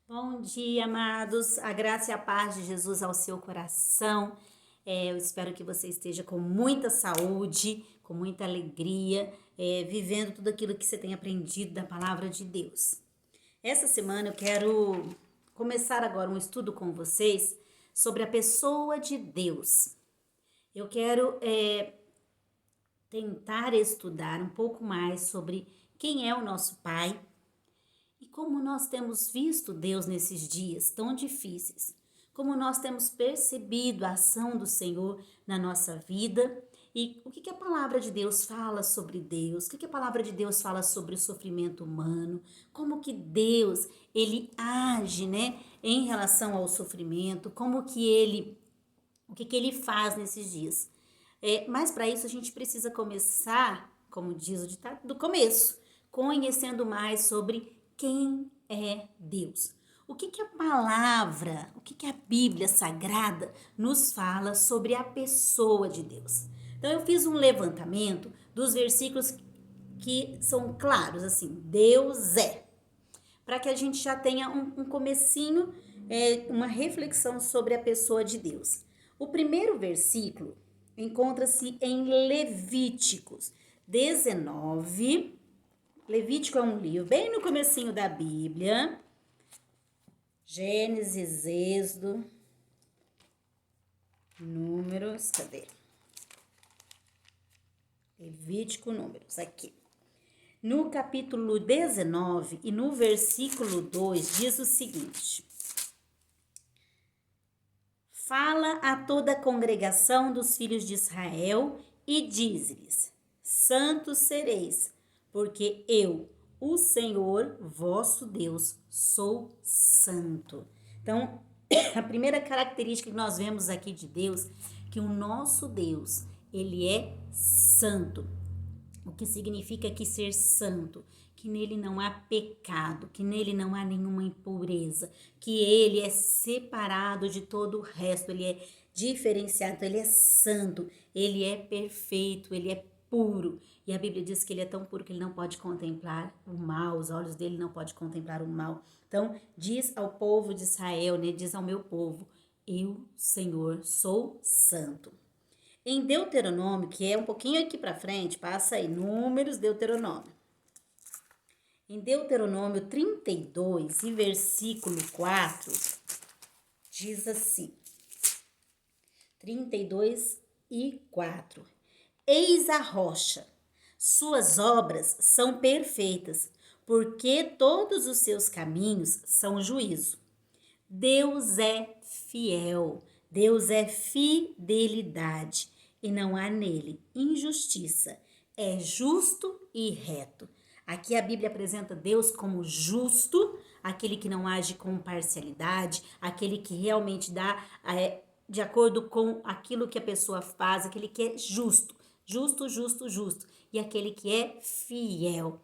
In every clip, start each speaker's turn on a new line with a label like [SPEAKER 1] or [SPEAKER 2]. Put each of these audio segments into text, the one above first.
[SPEAKER 1] Bom dia, amados. A graça e a paz de Jesus ao seu coração. Eu espero que você esteja com muita saúde, com muita alegria, vivendo tudo aquilo que você tem aprendido da palavra de Deus. Essa semana eu quero começar agora um estudo com vocês sobre a pessoa de Deus. Eu quero tentar estudar um pouco mais sobre quem é o nosso Pai. E como nós temos visto Deus nesses dias tão difíceis, como nós temos percebido a ação do Senhor na nossa vida e o que a palavra de Deus fala sobre Deus, o que a palavra de Deus fala sobre o sofrimento humano, como que Deus, ele age, né, em relação ao sofrimento, o que ele faz nesses dias. Mas para isso a gente precisa começar, como diz o ditado, do começo, conhecendo mais sobre quem é Deus. O que a palavra, o que a Bíblia Sagrada nos fala sobre a pessoa de Deus. Então eu fiz um levantamento dos versículos que são claros, assim, Deus é, para que a gente já tenha um comecinho, uma reflexão sobre a pessoa de Deus. O primeiro versículo encontra-se em Levíticos 19. Levítico é um livro bem no comecinho da Bíblia. Gênesis, Êxodo, Números, cadê? Levítico, Números, aqui. No capítulo 19 e no versículo 2 diz o seguinte: Fala a toda a congregação dos filhos de Israel e diz-lhes: Santos sereis, porque eu, o Senhor, vosso Deus, sou santo. Então, a primeira característica que nós vemos aqui de Deus, que o nosso Deus, ele é santo. O que significa que ser santo, que nele não há pecado, que nele não há nenhuma impureza, que ele é separado de todo o resto, ele é diferenciado, ele é santo, ele é perfeito, ele é puro. E a Bíblia diz que ele é tão puro que ele não pode contemplar o mal, os olhos dele não podem contemplar o mal. Então, diz ao povo de Israel, né, diz ao meu povo, eu, Senhor, sou santo. Em Deuteronômio, que é um pouquinho aqui para frente, passa aí, Números, Deuteronômio. Em Deuteronômio 32 e versículo 4, diz assim, 32 e 4. Eis a rocha, suas obras são perfeitas, porque todos os seus caminhos são juízo. Deus é fiel, Deus é fidelidade e não há nele injustiça. É justo e reto. Aqui a Bíblia apresenta Deus como justo, aquele que não age com parcialidade, aquele que realmente dá de acordo com aquilo que a pessoa faz, aquele que é justo, justo, justo, justo, e aquele que é fiel.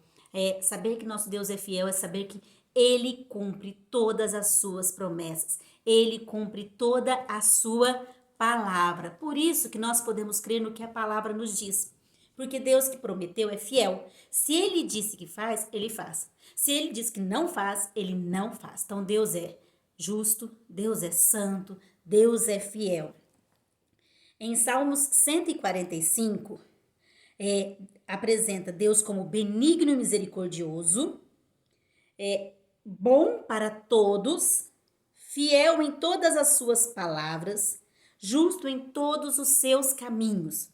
[SPEAKER 1] Saber que nosso Deus é fiel é saber que ele cumpre todas as suas promessas. Ele cumpre toda a sua palavra. Por isso que nós podemos crer no que a palavra nos diz. Porque Deus que prometeu é fiel. Se ele disse que faz, ele faz. Se ele diz que não faz, ele não faz. Então Deus é justo, Deus é santo, Deus é fiel. Em Salmos 145, apresenta Deus como benigno e misericordioso, bom para todos, fiel em todas as suas palavras, justo em todos os seus caminhos.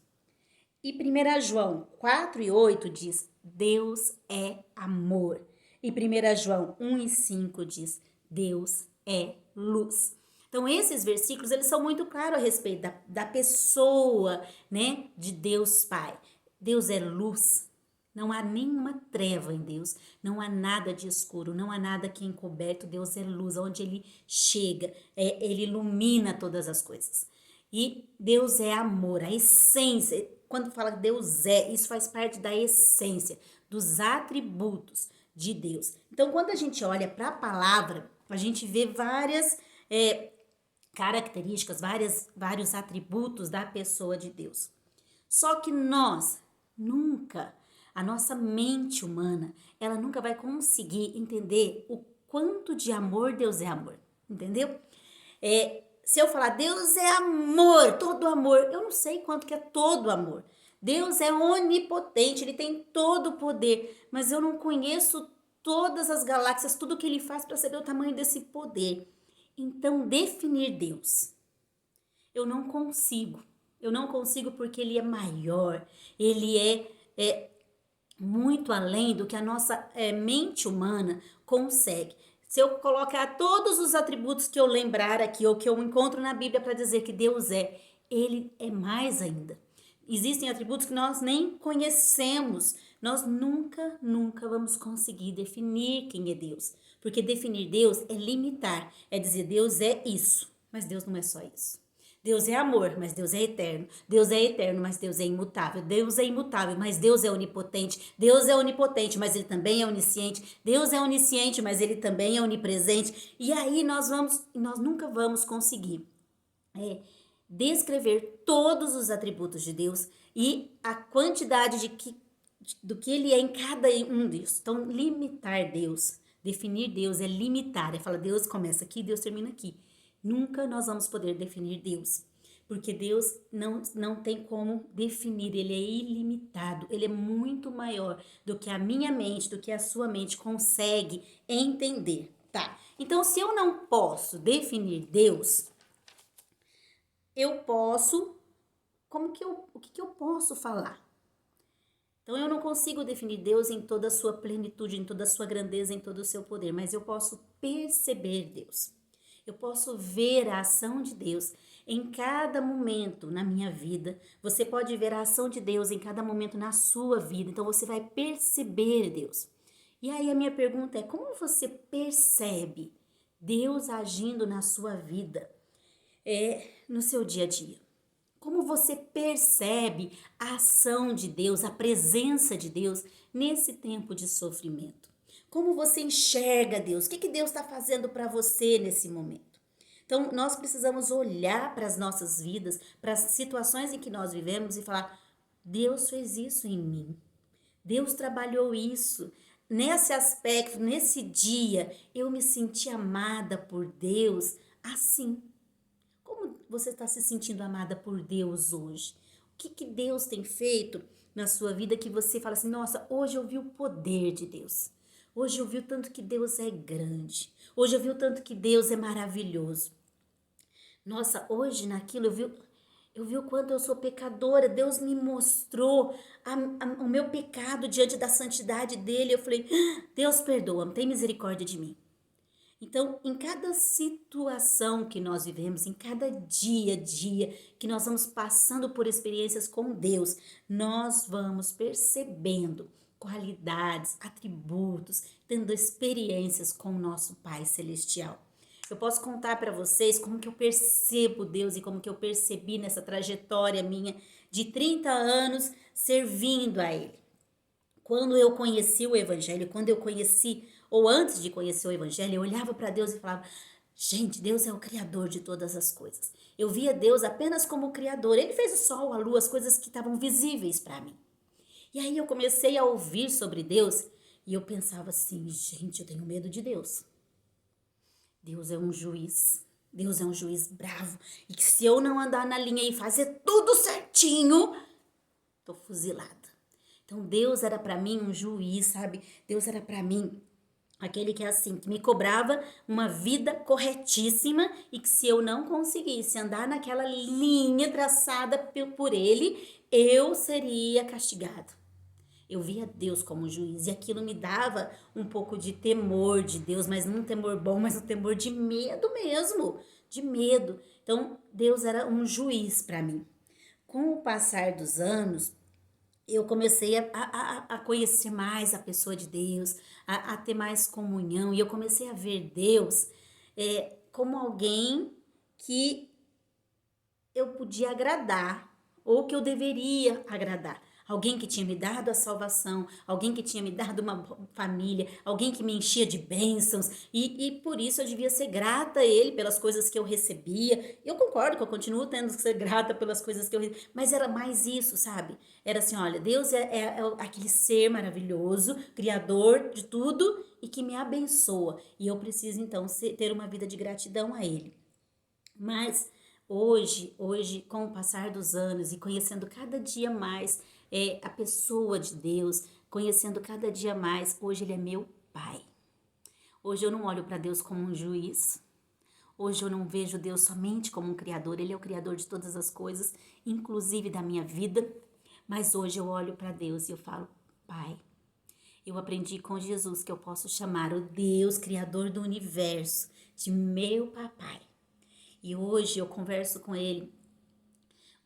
[SPEAKER 1] E 1 João 4 e 8 diz, Deus é amor. E 1 João 1 e 5 diz, Deus é luz. Então, esses versículos, eles são muito claros a respeito da pessoa, né, de Deus Pai. Deus é luz. Não há nenhuma treva em Deus, não há nada de escuro, não há nada que é encoberto. Deus é luz, onde ele chega, ele ilumina todas as coisas. E Deus é amor, a essência. Quando fala que Deus é, isso faz parte da essência, dos atributos de Deus. Então, quando a gente olha para a palavra, a gente vê várias características, vários atributos da pessoa de Deus. Só que nós nunca, a nossa mente humana, ela nunca vai conseguir entender quanto de amor Deus é amor, entendeu? Se eu falar Deus é amor, todo amor, eu não sei quanto que é todo amor. Deus é onipotente, ele tem todo o poder, mas eu não conheço todas as galáxias, tudo que ele faz para saber o tamanho desse poder. Então, definir Deus, eu não consigo. Eu não consigo porque ele é maior, ele é muito além do que a nossa mente humana consegue. Se eu colocar todos os atributos que eu lembrar aqui ou que eu encontro na Bíblia para dizer que Deus ele é mais ainda. Existem atributos que nós nem conhecemos. Nós nunca vamos conseguir definir quem é Deus. Porque definir Deus é limitar, é dizer Deus é isso, mas Deus não é só isso. Deus é amor, mas Deus é eterno. Deus é eterno, mas Deus é imutável. Deus é imutável, mas Deus é onipotente. Deus é onipotente, mas ele também é onisciente. Deus é onisciente, mas ele também é onipresente. E aí nós nunca vamos conseguir descrever todos os atributos de Deus e a quantidade do que ele é em cada um deles. Então, limitar Deus, definir Deus é limitar. É falar, Deus começa aqui, Deus termina aqui. Nunca nós vamos poder definir Deus, porque Deus não tem como definir, ele é ilimitado, ele é muito maior do que a minha mente, do que a sua mente consegue entender, tá? Então, se eu não posso definir Deus, eu posso, o que eu posso falar? Então, eu não consigo definir Deus em toda a sua plenitude, em toda a sua grandeza, em todo o seu poder, mas eu posso perceber Deus. Eu posso ver a ação de Deus em cada momento na minha vida. Você pode ver a ação de Deus em cada momento na sua vida. Então, você vai perceber Deus. E aí, a minha pergunta é, como você percebe Deus agindo na sua vida, no seu dia a dia? Como você percebe a ação de Deus, a presença de Deus nesse tempo de sofrimento? Como você enxerga Deus? O que Deus está fazendo para você nesse momento? Então, nós precisamos olhar para as nossas vidas, para as situações em que nós vivemos e falar, Deus fez isso em mim. Deus trabalhou isso. Nesse aspecto, nesse dia, eu me senti amada por Deus assim. Como você está se sentindo amada por Deus hoje? O que Deus tem feito na sua vida que você fala assim, nossa, hoje eu vi o poder de Deus. Hoje eu vi o tanto que Deus é grande. Hoje eu vi o tanto que Deus é maravilhoso. Nossa, hoje naquilo eu vi o quanto eu sou pecadora. Deus me mostrou o meu pecado diante da santidade dele. Eu falei, Deus perdoa-me, tem misericórdia de mim. Então, em cada situação que nós vivemos, em cada dia a dia que nós vamos passando por experiências com Deus, nós vamos percebendo qualidades, atributos, tendo experiências com o nosso Pai Celestial. Eu posso contar para vocês como que eu percebo Deus e como que eu percebi nessa trajetória minha de 30 anos servindo a Ele. Quando eu conheci o Evangelho, ou antes de conhecer o Evangelho, eu olhava para Deus e falava, gente, Deus é o Criador de todas as coisas. Eu via Deus apenas como Criador. Ele fez o sol, a lua, as coisas que estavam visíveis para mim. E aí eu comecei a ouvir sobre Deus e eu pensava assim, gente, eu tenho medo de Deus. Deus é um juiz. Deus é um juiz bravo. E que se eu não andar na linha e fazer tudo certinho, tô fuzilada. Então, Deus era para mim um juiz, sabe? Deus era para mim aquele que que me cobrava uma vida corretíssima e que se eu não conseguisse andar naquela linha traçada por ele, eu seria castigado. Eu via Deus como juiz e aquilo me dava um pouco de temor de Deus, mas não um temor bom, mas um temor de medo mesmo, de medo. Então, Deus era um juiz para mim. Com o passar dos anos, eu comecei a conhecer mais a pessoa de Deus, a ter mais comunhão, e eu comecei a ver Deus como alguém que eu podia agradar, ou que eu deveria agradar. alguém que tinha me dado a salvação, alguém que tinha me dado uma família, alguém que me enchia de bênçãos, e por isso eu devia ser grata a Ele pelas coisas que eu recebia. Eu concordo que eu continuo tendo que ser grata pelas coisas que eu recebi, mas era mais isso, sabe? Era assim, olha, Deus é aquele ser maravilhoso, criador de tudo e que me abençoa, e eu preciso então ter uma vida de gratidão a Ele. Mas hoje, com o passar dos anos e conhecendo cada dia mais a pessoa de Deus, conhecendo cada dia mais, hoje Ele é meu Pai. Hoje eu não olho para Deus como um juiz. Hoje eu não vejo Deus somente como um criador. Ele é o criador de todas as coisas, inclusive da minha vida. Mas hoje eu olho para Deus e eu falo, Pai. Eu aprendi com Jesus que eu posso chamar o Deus criador do universo de meu papai. E hoje eu converso com ele.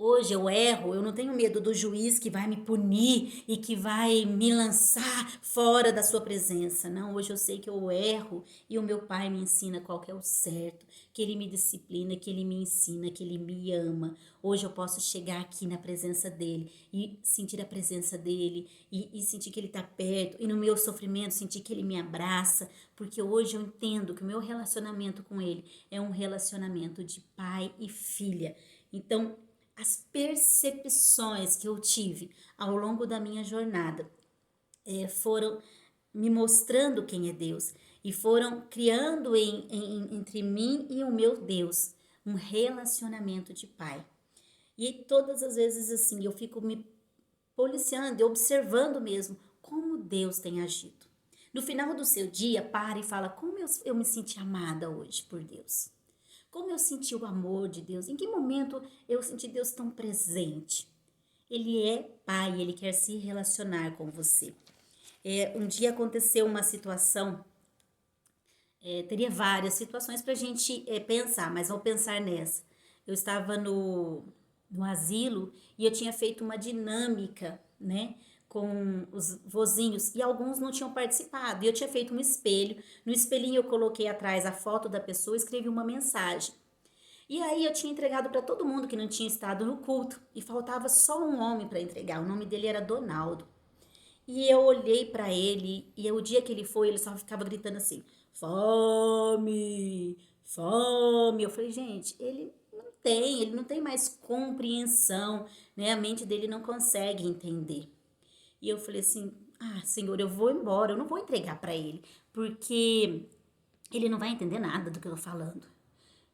[SPEAKER 1] Hoje eu erro, eu não tenho medo do juiz que vai me punir e que vai me lançar fora da sua presença. Não, hoje eu sei que eu erro e o meu pai me ensina qual que é o certo, que ele me disciplina, que ele me ensina, que ele me ama. Hoje eu posso chegar aqui na presença dele e sentir a presença dele e sentir que ele está perto e no meu sofrimento sentir que ele me abraça, porque hoje eu entendo que o meu relacionamento com ele é um relacionamento de pai e filha. Então, as percepções que eu tive ao longo da minha jornada foram me mostrando quem é Deus e foram criando entre mim e o meu Deus um relacionamento de pai. E todas as vezes assim eu fico me policiando e observando mesmo como Deus tem agido. No final do seu dia, para e fala como eu me senti amada hoje por Deus. Como eu senti o amor de Deus? Em que momento eu senti Deus tão presente? Ele é pai, ele quer se relacionar com você. Um dia aconteceu uma situação, teria várias situações para a gente pensar, mas vou pensar nessa. Eu estava no asilo e eu tinha feito uma dinâmica, né? Com os vozinhos e alguns não tinham participado. E eu tinha feito um espelho. No espelhinho eu coloquei atrás a foto da pessoa e escrevi uma mensagem. E aí eu tinha entregado para todo mundo que não tinha estado no culto e faltava só um homem para entregar. O nome dele era Donaldo. E eu olhei para ele e o dia que ele foi, ele só ficava gritando assim: fome, fome. Eu falei, gente, ele não tem mais compreensão, né? A mente dele não consegue entender. E eu falei assim: ah, Senhor, eu vou embora, eu não vou entregar para ele, porque ele não vai entender nada do que eu tô falando.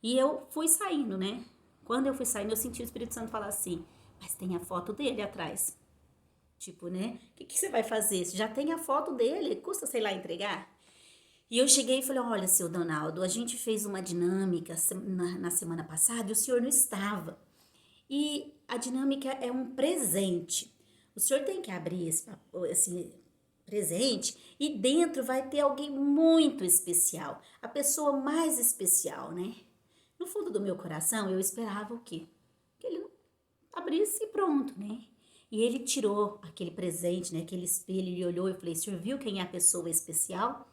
[SPEAKER 1] E eu fui saindo, né? Quando eu fui saindo, eu senti o Espírito Santo falar assim: mas tem a foto dele atrás. Tipo, né? O que você vai fazer? Você já tem a foto dele, custa, sei lá, entregar? E eu cheguei e falei: olha, seu Donaldo, a gente fez uma dinâmica na semana passada e o senhor não estava. E a dinâmica é um presente. O senhor tem que abrir esse presente e dentro vai ter alguém muito especial. A pessoa mais especial, né? No fundo do meu coração, eu esperava o quê? Que ele abrisse e pronto, né? E ele tirou aquele presente, né? Aquele espelho, ele olhou e eu falei: o senhor viu quem é a pessoa especial?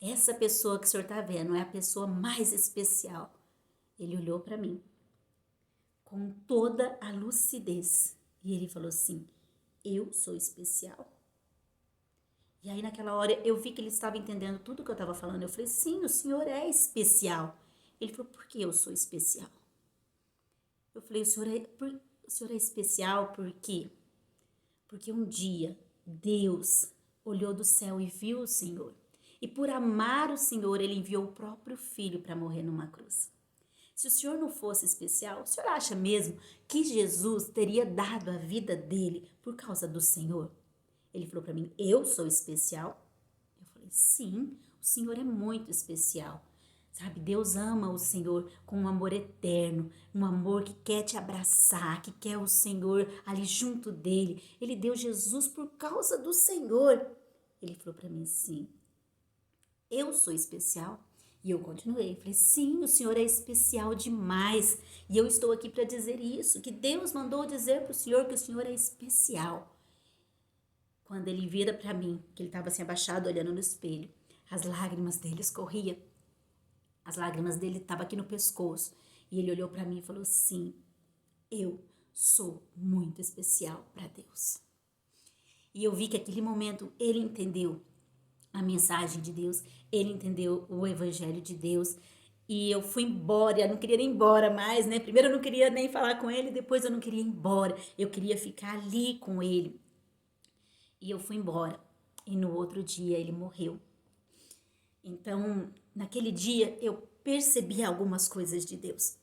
[SPEAKER 1] Essa pessoa que o senhor tá vendo é a pessoa mais especial. Ele olhou para mim com toda a lucidez e ele falou assim: eu sou especial. E aí naquela hora eu vi que ele estava entendendo tudo que eu estava falando. Eu falei: sim, o senhor é especial. Ele falou: por que eu sou especial? Eu falei: o senhor é especial por quê? Porque um dia Deus olhou do céu e viu o Senhor. E por amar o Senhor, ele enviou o próprio filho para morrer numa cruz. Se o Senhor não fosse especial, o Senhor acha mesmo que Jesus teria dado a vida dele por causa do Senhor? Ele falou para mim: eu sou especial? Eu falei: sim, o Senhor é muito especial. Sabe, Deus ama o Senhor com um amor eterno, um amor que quer te abraçar, que quer o Senhor ali junto dele. Ele deu Jesus por causa do Senhor. Ele falou para mim: sim, eu sou especial. E eu continuei, falei: sim, o Senhor é especial demais. E eu estou aqui para dizer isso, que Deus mandou dizer para o Senhor que o Senhor é especial. Quando ele vira para mim, que ele estava assim abaixado olhando no espelho, as lágrimas dele escorriam. As lágrimas dele estavam aqui no pescoço. E ele olhou para mim e falou: sim, eu sou muito especial para Deus. E eu vi que aquele momento ele entendeu a mensagem de Deus, ele entendeu o evangelho de Deus. E eu fui embora, eu não queria ir embora mais, né? Primeiro eu não queria nem falar com ele, depois eu não queria ir embora. Eu queria ficar ali com ele. E eu fui embora. E no outro dia ele morreu. Então, naquele dia eu percebi algumas coisas de Deus.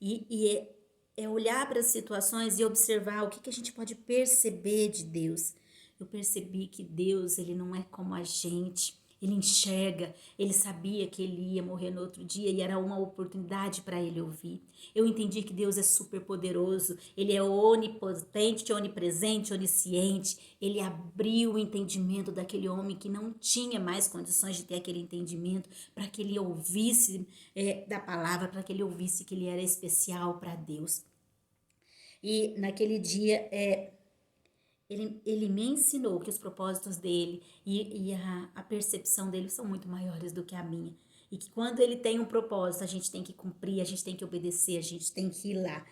[SPEAKER 1] E é olhar para as situações e observar o que a gente pode perceber de Deus. Eu percebi que Deus, ele não é como a gente. Ele enxerga, ele sabia que ele ia morrer no outro dia e era uma oportunidade para ele ouvir. Eu entendi que Deus é super poderoso, ele é onipotente, onipresente, onisciente. Ele abriu o entendimento daquele homem que não tinha mais condições de ter aquele entendimento, para que ele ouvisse da palavra, para que ele ouvisse que ele era especial para Deus. E naquele dia, ele me ensinou que os propósitos dele e a percepção dele são muito maiores do que a minha. E que quando ele tem um propósito, a gente tem que cumprir, a gente tem que obedecer, a gente tem que ir lá,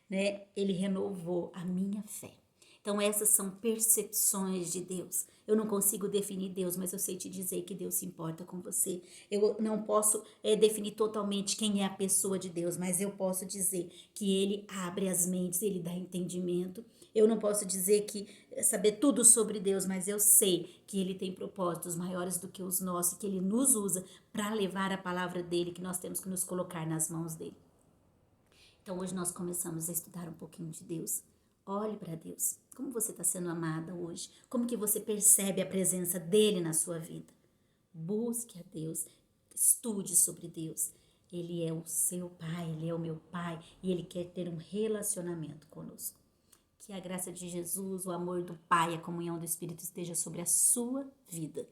[SPEAKER 1] né? Ele renovou a minha fé. Então essas são percepções de Deus. Eu não consigo definir Deus, mas eu sei te dizer que Deus se importa com você. Eu não posso definir totalmente quem é a pessoa de Deus, mas eu posso dizer que Ele abre as mentes, Ele dá entendimento. Eu não posso dizer que saber tudo sobre Deus, mas eu sei que Ele tem propósitos maiores do que os nossos, que Ele nos usa para levar a palavra dEle, que nós temos que nos colocar nas mãos dEle. Então hoje nós começamos a estudar um pouquinho de Deus. Olhe para Deus. Como você está sendo amada hoje? Como que você percebe a presença dEle na sua vida? Busque a Deus. Estude sobre Deus. Ele é o seu Pai, Ele é o meu Pai e Ele quer ter um relacionamento conosco. Que a graça de Jesus, o amor do Pai, a comunhão do Espírito esteja sobre a sua vida.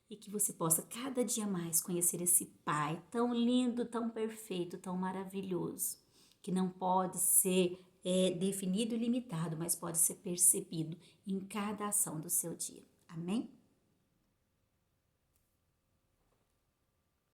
[SPEAKER 1] E que você possa cada dia mais conhecer esse Pai tão lindo, tão perfeito, tão maravilhoso, que não pode ser definido e limitado, mas pode ser percebido em cada ação do seu dia. Amém?